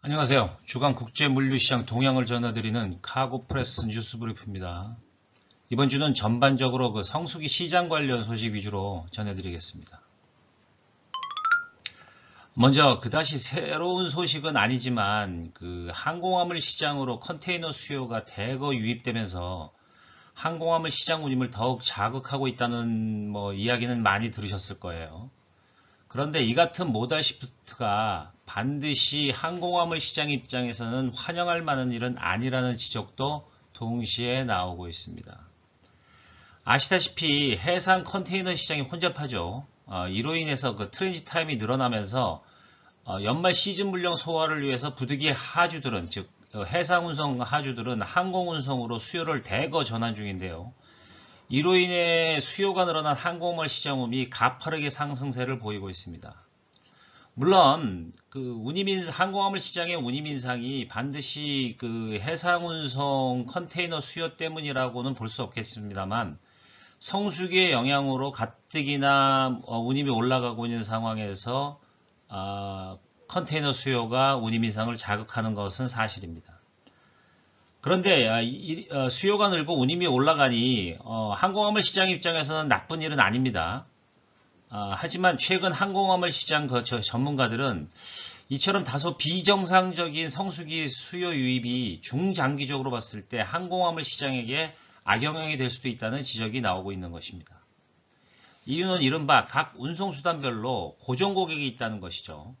안녕하세요. 주간 국제물류시장 동향을 전해드리는 카고프레스 뉴스브리프입니다. 이번 주는 전반적으로 성수기 시장 관련 소식 위주로 전해드리겠습니다. 먼저 그다지 새로운 소식은 아니지만 항공화물 시장으로 컨테이너 수요가 대거 유입되면서 항공화물 시장 운임을 더욱 자극하고 있다는 이야기는 많이 들으셨을 거예요. 그런데 이 같은 모달 시프트가 반드시 항공화물 시장 입장에서는 환영할 만한 일은 아니라는 지적도 동시에 나오고 있습니다. 아시다시피 해상 컨테이너 시장이 혼잡하죠. 이로 인해서 트랜짓 타임이 늘어나면서 연말 시즌 물량 소화를 위해서 부득이 하주들은, 즉 해상 운송 하주들은 항공 운송으로 수요를 대거 전환 중인데요. 이로 인해 수요가 늘어난 항공화물 시장 운임이 가파르게 상승세를 보이고 있습니다. 물론 항공화물 시장의 운임 인상이 반드시 해상 운송 컨테이너 수요 때문이라고는 볼 수 없겠습니다만, 성수기의 영향으로 가뜩이나 운임이 올라가고 있는 상황에서 컨테이너 수요가 운임 인상을 자극하는 것은 사실입니다. 그런데 수요가 늘고 운임이 올라가니 항공화물 시장 입장에서는 나쁜 일은 아닙니다. 하지만 최근 항공화물 시장 전문가들은 이처럼 다소 비정상적인 성수기 수요 유입이 중장기적으로 봤을 때 항공화물 시장에게 악영향이 될 수도 있다는 지적이 나오고 있는 것입니다. 이유는 이른바 각 운송수단별로 고정 고객이 있다는 것이죠.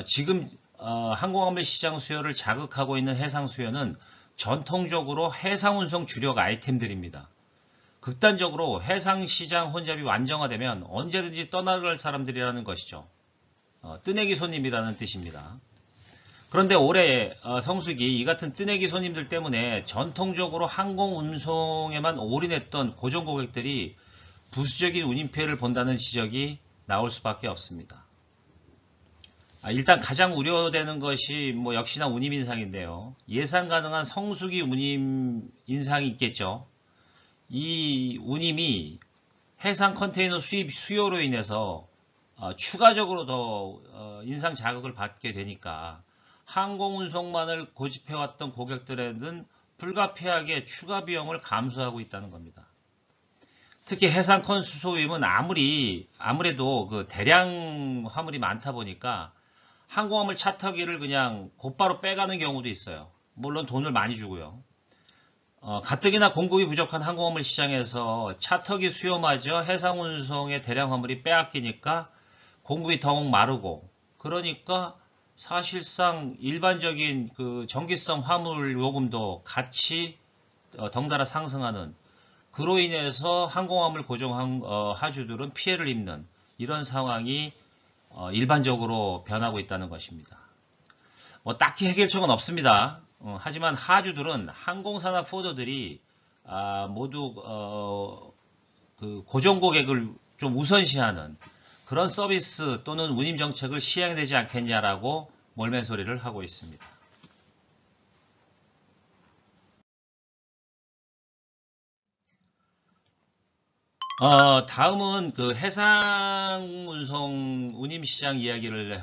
지금 항공화물 시장 수요를 자극하고 있는 해상 수요는 전통적으로 해상운송 주력 아이템들입니다. 극단적으로 해상시장 혼잡이 완정화되면 언제든지 떠나갈 사람들이라는 것이죠. 뜨내기 손님이라는 뜻입니다. 그런데 올해 성수기 이 같은 뜨내기 손님들 때문에 전통적으로 항공운송에만 올인했던 고정 고객들이 부수적인 운임 피해를 본다는 지적이 나올 수밖에 없습니다. 일단 가장 우려되는 것이 역시나 운임 인상인데요. 예상 가능한 성수기 운임 인상이 있겠죠. 이 운임이 해상 컨테이너 수입 수요로 인해서 추가적으로 더 인상 자극을 받게 되니까 항공운송만을 고집해왔던 고객들에는 불가피하게 추가 비용을 감수하고 있다는 겁니다. 특히 해상 컨수 소임은 아무래도 대량 화물이 많다 보니까 항공화물 차터기를 그냥 곧바로 빼가는 경우도 있어요. 물론 돈을 많이 주고요. 가뜩이나 공급이 부족한 항공화물 시장에서 차터기 수요마저 해상운송의 대량 화물이 빼앗기니까 공급이 더욱 마르고, 그러니까 사실상 일반적인 전기성 화물 요금도 같이 덩달아 상승하는, 그로 인해서 항공화물 고정 하주들은 피해를 입는 이런 상황이 일반적으로 변하고 있다는 것입니다. 딱히 해결책은 없습니다. 하지만 하주들은 항공사나 포더들이 모두 고정 고객을 좀 우선시하는 그런 서비스 또는 운임 정책을 시행해야 되지 않겠냐라고 몰매소리를 하고 있습니다. 다음은 해상 운송 운임 시장 이야기를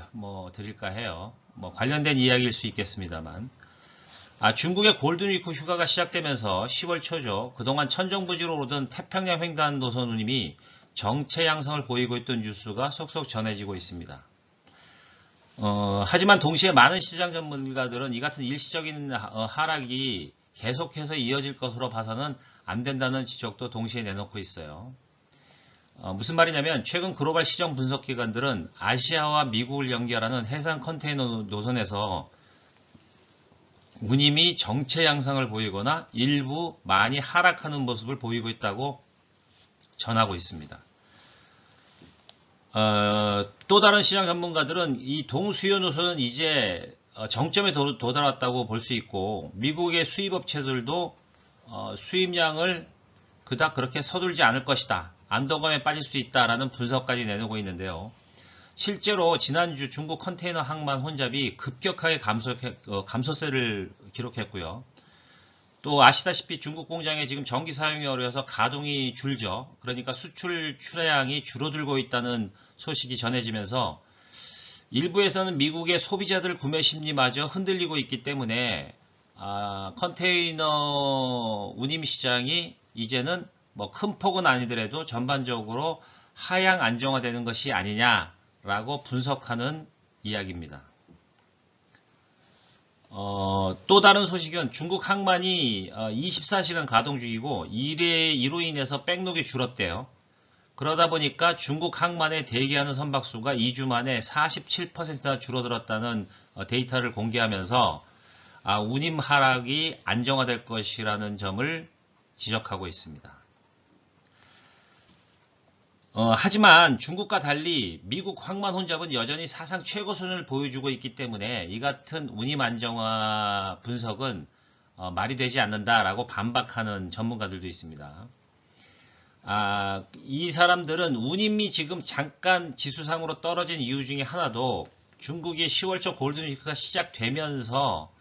드릴까 해요. 관련된 이야기일 수 있겠습니다만, 중국의 골든위크 휴가가 시작되면서 10월 초죠. 그동안 천정부지로 오르던 태평양 횡단 노선 운임이 정체 양상을 보이고 있던 뉴스가 속속 전해지고 있습니다. 하지만 동시에 많은 시장 전문가들은 이 같은 일시적인 하락이 계속해서 이어질 것으로 봐서는 안 된다는 지적도 동시에 내놓고 있어요. 무슨 말이냐면 최근 글로벌 시장 분석 기관들은 아시아와 미국을 연결하는 해상 컨테이너 노선에서 운임이 정체 양상을 보이거나 일부 많이 하락하는 모습을 보이고 있다고 전하고 있습니다. 또 다른 시장 전문가들은 이 동수요 노선은 이제 정점에 도달했다고 볼 수 있고, 미국의 수입업체들도 수입량을 그닥 그렇게 서둘지 않을 것이다, 안도감에 빠질 수 있다라는 분석까지 내놓고 있는데요. 실제로 지난주 중국 컨테이너 항만 혼잡이 급격하게 감소세를 기록했고요. 또 아시다시피 중국 공장에 지금 전기 사용이 어려워서 가동이 줄죠. 그러니까 수출 출하량이 줄어들고 있다는 소식이 전해지면서 일부에서는 미국의 소비자들 구매 심리마저 흔들리고 있기 때문에 컨테이너 운임 시장이 이제는 뭐 큰 폭은 아니더라도 전반적으로 하향 안정화되는 것이 아니냐라고 분석하는 이야기입니다. 또 다른 소식은 중국 항만이 24시간 가동 중이고 이로 인해서 백록이 줄었대요. 그러다 보니까 중국 항만에 대기하는 선박수가 2주 만에 47%나 줄어들었다는 데이터를 공개하면서 운임 하락이 안정화될 것이라는 점을 지적하고 있습니다. 하지만 중국과 달리 미국 항만 혼잡은 여전히 사상 최고 수준을 보여주고 있기 때문에 이 같은 운임 안정화 분석은 말이 되지 않는다라고 반박하는 전문가들도 있습니다. 이 사람들은 운임이 지금 잠깐 지수상으로 떨어진 이유 중에 하나도 중국의 10월적 골든위크가 시작되면서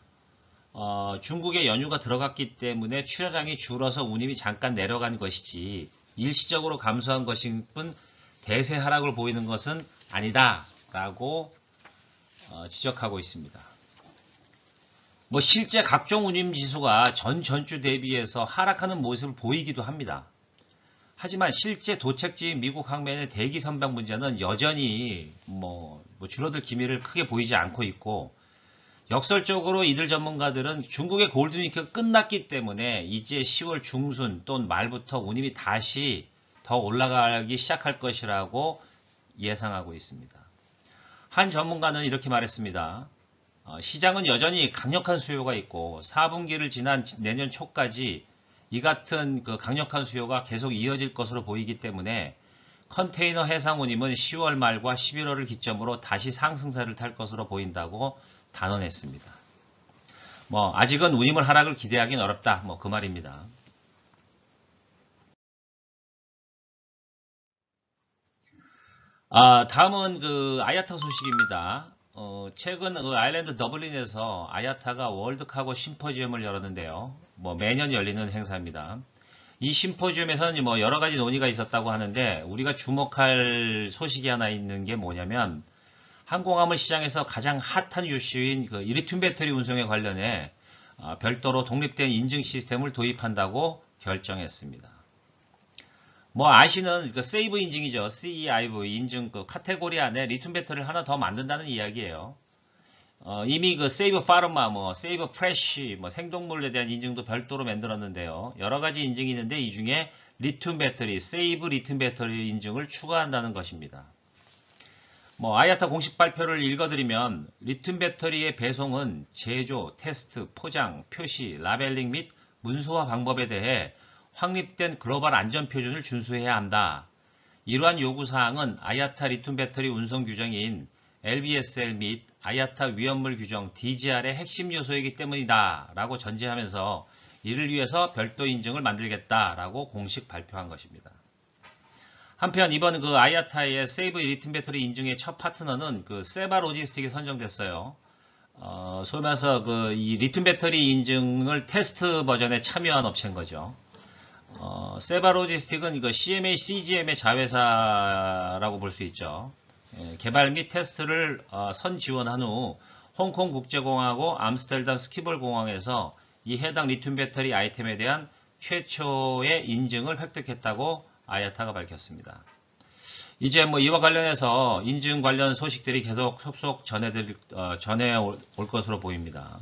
중국의 연휴가 들어갔기 때문에 출하량이 줄어서 운임이 잠깐 내려간 것이지 일시적으로 감소한 것일 뿐 대세 하락을 보이는 것은 아니다라고 지적하고 있습니다. 뭐 실제 각종 운임 지수가 전주 대비해서 하락하는 모습을 보이기도 합니다. 하지만 실제 도착지인 미국 항만의 대기 선박 문제는 여전히 뭐 줄어들 기미를 크게 보이지 않고 있고, 역설적으로 이들 전문가들은 중국의 골든위크가 끝났기 때문에 이제 10월 중순 또는 말부터 운임이 다시 더 올라가기 시작할 것이라고 예상하고 있습니다. 한 전문가는 이렇게 말했습니다. 시장은 여전히 강력한 수요가 있고 4분기를 지난 내년 초까지 이 같은 강력한 수요가 계속 이어질 것으로 보이기 때문에 컨테이너 해상 운임은 10월 말과 11월을 기점으로 다시 상승세를 탈 것으로 보인다고 단언했습니다. 아직은 운임을 하락을 기대하기는 어렵다. 그 말입니다. 다음은 아야타 소식입니다. 최근 아일랜드 더블린에서 아야타가 월드카고 심포지엄을 열었는데요. 매년 열리는 행사입니다. 이 심포지엄에서는 여러 가지 논의가 있었다고 하는데, 우리가 주목할 소식이 하나 있는 게 뭐냐면, 항공화물 시장에서 가장 핫한 이슈인 리튬 배터리 운송에 관련해 별도로 독립된 인증 시스템을 도입한다고 결정했습니다. 아시는 세이브 인증이죠. CEIV 인증 카테고리 안에 리튬 배터리를 하나 더 만든다는 이야기예요. 이미 세이브 파르마, 세이브 프레쉬, 생동물에 대한 인증도 별도로 만들었는데요. 여러 가지 인증이 있는데 이 중에 리튬 배터리, 세이브 리튬 배터리 인증을 추가한다는 것입니다. 아야타 공식 발표를 읽어드리면, 리튬 배터리의 배송은 제조, 테스트, 포장, 표시, 라벨링 및 문서화 방법에 대해 확립된 글로벌 안전 표준을 준수해야 한다. 이러한 요구사항은 아야타 리튬 배터리 운송 규정인 LBSL 및 아야타 위험물 규정 DGR의 핵심 요소이기 때문이다 라고 전제하면서 이를 위해서 별도 인증을 만들겠다라고 공식 발표한 것입니다. 한편 이번 아야타의 세이브 리튬 배터리 인증의 첫 파트너는 세바 로지스틱이 선정됐어요. 소위 말해서 이 리튬 배터리 인증을 테스트 버전에 참여한 업체인 거죠. 세바 로지스틱은 CMA, CGM의 자회사라고 볼 수 있죠. 개발 및 테스트를 선 지원한 후 홍콩 국제공항하고 암스테르담 스키볼 공항에서 이 해당 리튬 배터리 아이템에 대한 최초의 인증을 획득했다고 아야타가 밝혔습니다. 이제 이와 관련해서 인증 관련 소식들이 계속 속속 전해올 것으로 보입니다.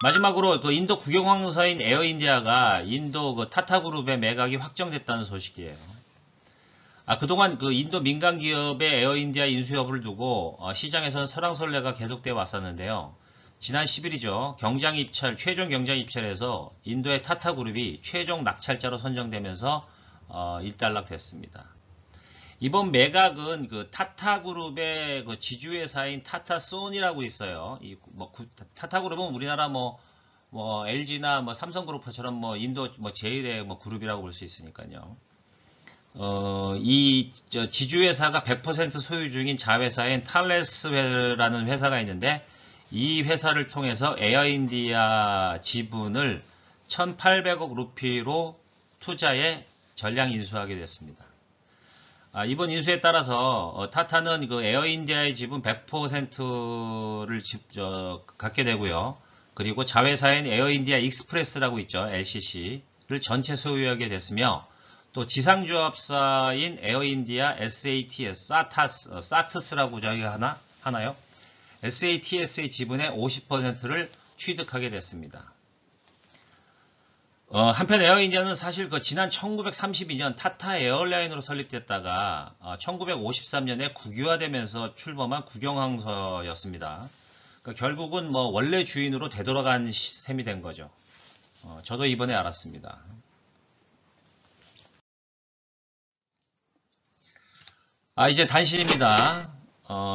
마지막으로 인도 국영항공사인 에어인디아가 인도 타타그룹의 매각이 확정됐다는 소식이에요. 그동안 인도 민간 기업의 에어인디아 인수 여부를 두고 시장에서는 설왕설래가 계속되어 왔었는데요. 지난 10일이죠. 최종 경장 입찰에서 인도의 타타그룹이 최종 낙찰자로 선정되면서 일단락됐습니다. 이번 매각은 타타그룹의 지주회사인 타타손이라고 있어요. 타타그룹은 우리나라 LG나 삼성그룹처럼 인도 제일의 그룹이라고 볼 수 있으니까요. 이 지주회사가 100% 소유 중인 자회사인 탈레스라는 회사가 있는데, 이 회사를 통해서 에어인디아 지분을 1,800억 루피로 투자에 전량 인수하게 됐습니다. 이번 인수에 따라서 타타는 그 에어인디아의 지분 100%를 갖게 되고요. 그리고 자회사인 에어인디아 익스프레스라고 있죠. LCC를 전체 소유하게 됐으며 또 지상조합사인 에어인디아 SATS, 사트스라고 저희가 하나요? SATS의 지분의 50%를 취득하게 됐습니다. 한편 에어인디아는 사실 그 지난 1932년 타타 에어라인으로 설립됐다가 1953년에 국유화되면서 출범한 국영항서였습니다. 그러니까 결국은 뭐 원래 주인으로 되돌아간 셈이 된 거죠. 저도 이번에 알았습니다. 이제 단신입니다.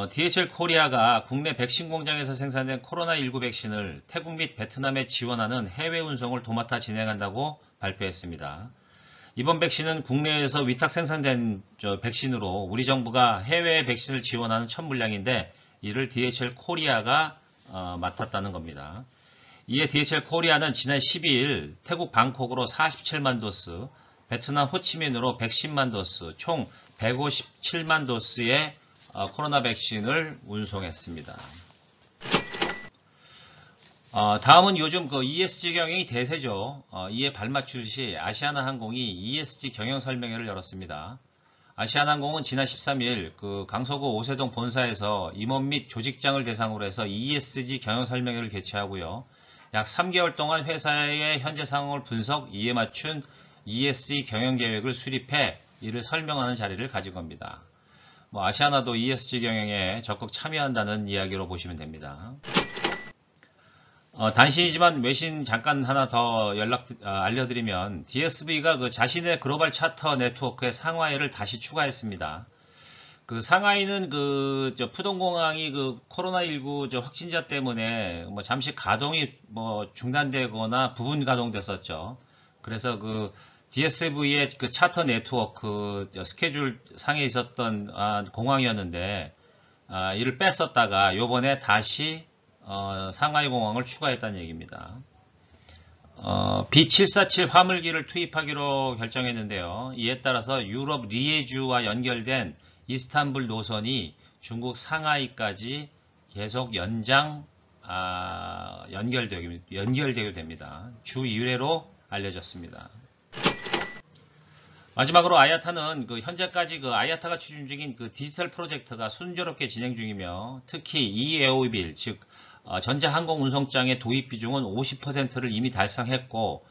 DHL 코리아가 국내 백신 공장에서 생산된 코로나19 백신을 태국 및 베트남에 지원하는 해외 운송을 도맡아 진행한다고 발표했습니다. 이번 백신은 국내에서 위탁 생산된 백신으로 우리 정부가 해외 백신을 지원하는 첫 물량인데 이를 DHL 코리아가 맡았다는 겁니다. 이에 DHL 코리아는 지난 12일 태국 방콕으로 47만 도스, 베트남 호치민으로 110만 도스, 총 157만 도스의 코로나 백신을 운송했습니다. 다음은 요즘 그 ESG 경영이 대세죠. 이에 발맞추듯이 아시아나항공이 ESG 경영 설명회를 열었습니다. 아시아나항공은 지난 13일 그 강서구 오세동 본사에서 임원 및 조직장을 대상으로 해서 ESG 경영 설명회를 개최하고요. 약 3개월 동안 회사의 현재 상황을 분석, 이에 맞춘 ESG 경영 계획을 수립해 이를 설명하는 자리를 가진 겁니다. 아시아나도 ESG 경영에 적극 참여한다는 이야기로 보시면 됩니다. 단신이지만 외신 잠깐 하나 더 알려드리면 DSV가 그 자신의 글로벌 차터 네트워크에 상하이를 다시 추가했습니다. 그 상하이는 그 푸동공항이 그 코로나19 확진자 때문에 잠시 가동이 중단되거나 부분 가동됐었죠. 그래서 그 DSV의 그 차터 네트워크 스케줄 상에 있었던 공항이었는데 이를 뺐었다가 요번에 다시 상하이 공항을 추가했다는 얘기입니다. B747 화물기를 투입하기로 결정했는데요. 이에 따라서 유럽 리에주와 연결된 이스탄불 노선이 중국 상하이까지 계속 연결되게 됩니다. 주 1회로 알려졌습니다. 마지막으로 아야타는 현재까지 아야타가 추진 중인 디지털 프로젝트가 순조롭게 진행 중이며 특히 eAO빌 즉 전자항공 운송장의 도입 비중은 50%를 이미 달성했고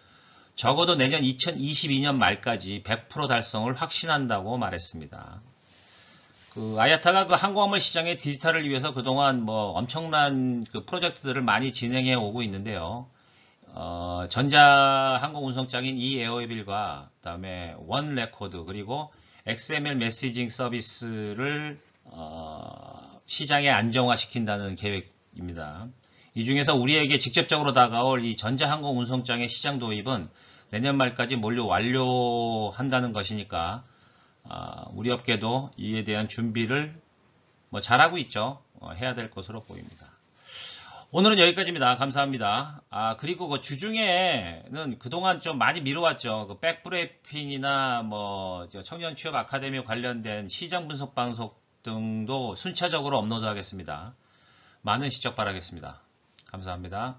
적어도 내년 2022년 말까지 100% 달성을 확신한다고 말했습니다. 아야타가 항공화물 시장의 디지털을 위해서 그동안 엄청난 프로젝트들을 많이 진행해 오고 있는데요. 전자항공 운송장인 eAO빌과 그다음에 원레코드 그리고 XML 메시징 서비스를 시장에 안정화시킨다는 계획입니다. 이 중에서 우리에게 직접적으로 다가올 이 전자항공 운송장의 시장 도입은 내년 말까지 완료한다는 것이니까 우리 업계도 이에 대한 준비를 잘하고 있죠. 해야 될 것으로 보입니다. 오늘은 여기까지입니다. 감사합니다. 그리고 주중에는 그동안 좀 많이 미뤄왔죠. 백브리핑이나 청년 취업 아카데미 관련된 시장 분석 방송 등도 순차적으로 업로드 하겠습니다. 많은 시청 바라겠습니다. 감사합니다.